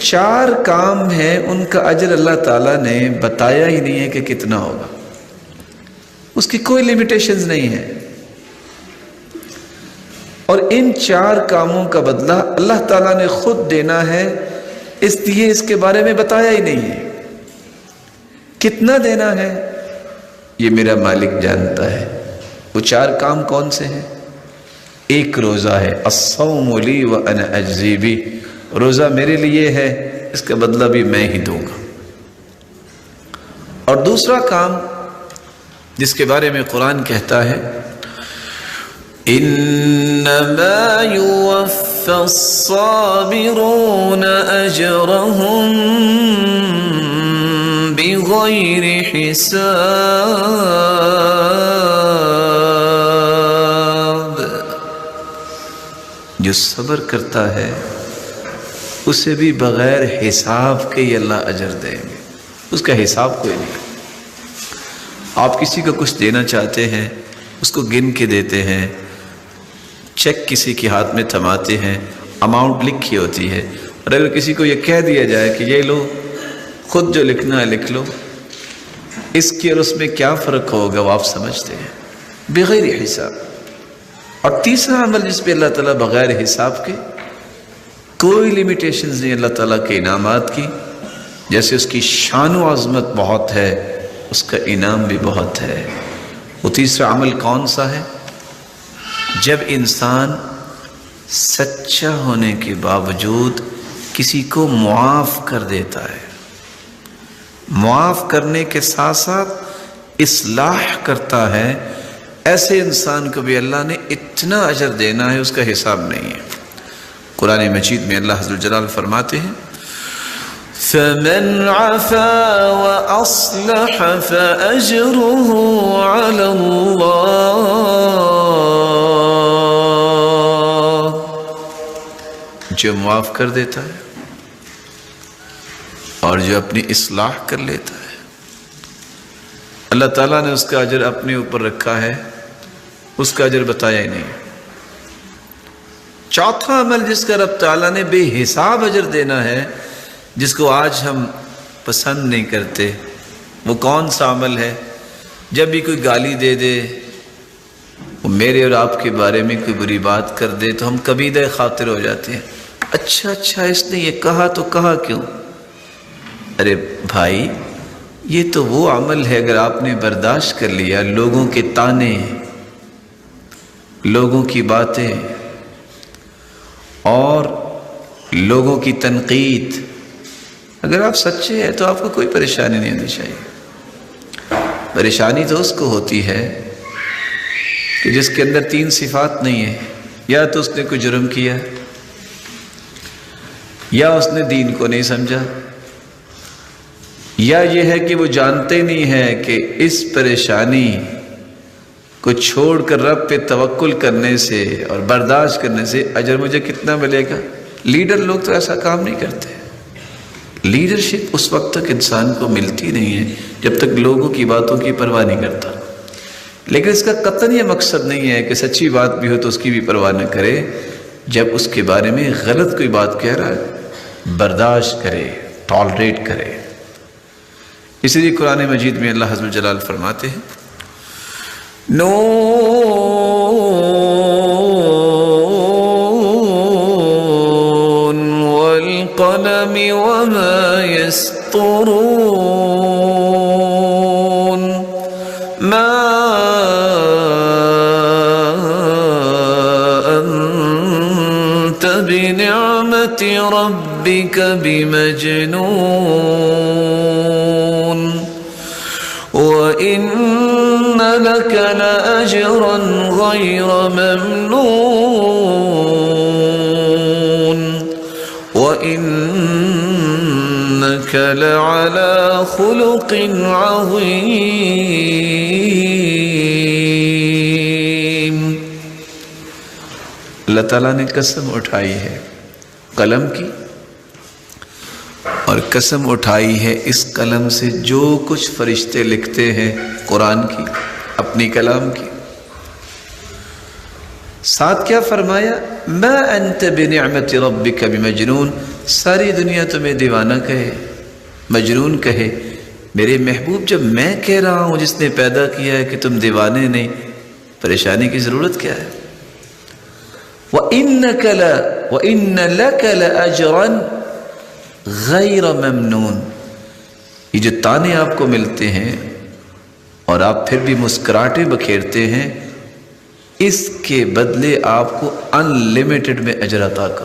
4 کام ہیں، ان کا اجر اللہ تعالیٰ نے بتایا ہی نہیں ہے کہ کتنا ہوگا، اس کی کوئی لیمیٹیشنز نہیں ہے، اور ان 4 کاموں کا بدلہ اللہ تعالیٰ نے خود دینا ہے، اس لیے اس کے بارے میں بتایا ہی نہیں ہے۔ کتنا دینا ہے یہ میرا مالک جانتا ہے۔ وہ 4 کام کون سے ہیں؟ ایک روزہ ہے، الصوم لی وانا اجزی بہ، روزہ میرے لیے ہے، اس کا بدلہ بھی میں ہی دوں گا۔ اور دوسرا کام جس کے بارے میں قرآن کہتا ہے انما یوفی الصابرون اجرهم بغیر حساب، جو صبر کرتا ہے اسے بھی بغیر حساب کے ہی اللہ اجر دیں گے، اس کا حساب کوئی نہیں۔ آپ کسی کو کچھ دینا چاہتے ہیں، اس کو گن کے دیتے ہیں، چیک کسی کے ہاتھ میں تھماتے ہیں، اماؤنٹ لکھی ہوتی ہے، اور اگر کسی کو یہ کہہ دیا جائے کہ یہ لو خود جو لکھنا ہے لکھ لو، اس کی اور اس میں کیا فرق ہوگا وہ آپ سمجھتے ہیں، بغیر حساب۔ اور تیسرا عمل جس پہ اللہ تعالیٰ بغیر حساب کے، کوئی لیمیٹیشنز نہیں اللہ تعالیٰ کے انعامات کی، جیسے اس کی شان و عظمت بہت ہے اس کا انعام بھی بہت ہے۔ وہ تیسرا عمل کون سا ہے؟ جب انسان سچا ہونے کے باوجود کسی کو معاف کر دیتا ہے، معاف کرنے کے ساتھ ساتھ اصلاح کرتا ہے، ایسے انسان کو بھی اللہ نے اتنا اجر دینا ہے اس کا حساب نہیں ہے۔ قرآن مجید میں اللہ عز و جلال فرماتے ہیں فَمَنْ عَفَا وَأَصْلَحَ فَأَجْرُهُ عَلَى اللَّهِ، جو معاف کر دیتا ہے اور جو اپنی اصلاح کر لیتا ہے، اللہ تعالیٰ نے اس کا اجر اپنے اوپر رکھا ہے، اس کا اجر بتایا ہی نہیں۔ چوتھا عمل جس کا رب تعالیٰ نے بے حساب اجر دینا ہے، جس کو آج ہم پسند نہیں کرتے، وہ کون سا عمل ہے؟ جب بھی کوئی گالی دے دے، وہ میرے اور آپ کے بارے میں کوئی بری بات کر دے تو ہم کبیدہ خاطر ہو جاتے ہیں، اچھا اس نے یہ کہا تو کہا کیوں؟ ارے بھائی، یہ تو وہ عمل ہے اگر آپ نے برداشت کر لیا، لوگوں کے تانے، لوگوں کی باتیں اور لوگوں کی تنقید، اگر آپ سچے ہیں تو آپ کو کوئی پریشانی نہیں ہونی چاہیے۔ پریشانی تو اس کو ہوتی ہے کہ جس کے اندر 3 صفات نہیں ہیں، یا تو اس نے کوئی جرم کیا، یا اس نے دین کو نہیں سمجھا، یا یہ ہے کہ وہ جانتے نہیں ہے کہ اس پریشانی کو چھوڑ کر رب پہ توکل کرنے سے اور برداشت کرنے سے اجر مجھے کتنا ملے گا۔ لیڈر لوگ تو ایسا کام نہیں کرتے۔ لیڈرشپ اس وقت تک انسان کو ملتی نہیں ہے جب تک لوگوں کی باتوں کی پرواہ نہیں کرتا، لیکن اس کا قطعاً یہ مقصد نہیں ہے کہ سچی بات بھی ہو تو اس کی بھی پرواہ نہ کرے، جب اس کے بارے میں غلط کوئی بات کہہ رہا ہے برداشت کرے، ٹالریٹ کرے۔ اسی لیے قرآن مجید میں اللہ عز و جلال فرماتے ہیں نون والقلم وما يسطرون ما أنت بنعمة ربك بمجنون وإن لك لأجرا غير ممنون وإنك لعلى خلق عظيم۔ اللہ تعالیٰ نے قسم اٹھائی ہے قلم کی، اور قسم اٹھائی ہے اس قلم سے جو کچھ فرشتے لکھتے ہیں قرآن کی، اپنی کلام کی۔ ساتھ کیا فرمایا؟ ما انت بنعمت ربک بمجنون، ساری دنیا تمہیں دیوانہ کہے، مجنون کہے، میرے محبوب جب میں کہہ رہا ہوں جس نے پیدا کیا ہے کہ تم دیوانے نہیں، پریشانی کی ضرورت کیا ہے؟ وَإِنَّ لَكَ لَأَجْرًا غَيْرَ مَمْنُونَ، یہ جو تانے آپ کو ملتے ہیں اور آپ پھر بھی مسکراہٹیں بکھیرتے ہیں، اس کے بدلے آپ کو ان لمیٹڈ میں اجر عطا کروں۔